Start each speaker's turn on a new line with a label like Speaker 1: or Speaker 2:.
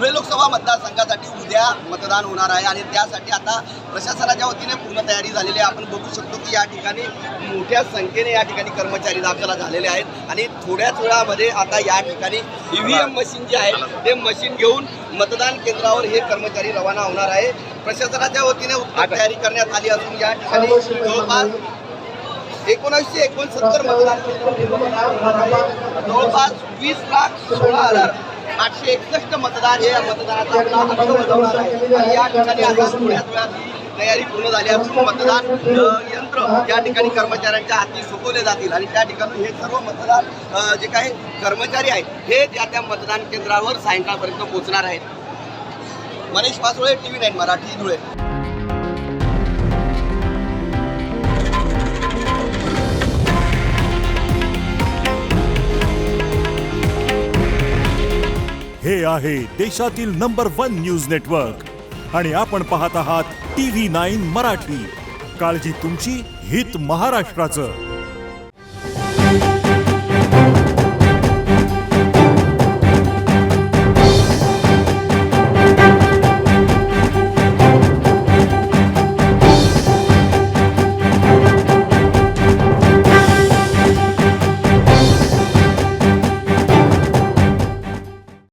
Speaker 1: धुळे लोकसभा मतदारसंघासाठी उद्या मतदान होणार आहे आणि त्यासाठी आता प्रशासनाच्या वतीने पूर्ण तयारी झालेली आहे। आपण बघू शकतो की या ठिकाणी मोठ्या संख्येने या ठिकाणी कर्मचारी दाखल झालेले आहेत आणि थोड्याच वेळामध्ये आता या ठिकाणी EVM मशीन जे आहे ते मशीन घेऊन मतदान केंद्रावर हे कर्मचारी रवाना होणार आहे। प्रशासनाच्या वतीने उत्तम तयारी करण्यात आली असून या ठिकाणी जवळपास 1969 मतदान जवळपास 20,16,861 मतदार हे मतदानाचा आपला हक्क बजावणार आहे आणि या ठिकाणी आता थोड्याच वेळात ही तयारी पूर्ण झाली असून मतदान यंत्र या ठिकाणी कर्मचाऱ्यांच्या हाती सोपवले जातील आणि त्या ठिकाणी हे सर्व मतदार जे काही कर्मचारी आहेत हे त्या मतदान केंद्रावर सायंकाळपर्यंत पोहोचणार आहेत। मनीष पासोळे, TV9 मराठी, धुळे।
Speaker 2: हे आहे देशातील नंबर 1 न्यूज नेटवर्क आणि आपण पाहत आहात TV9 मराठी। काळजी तुमची, हित महाराष्ट्राचं।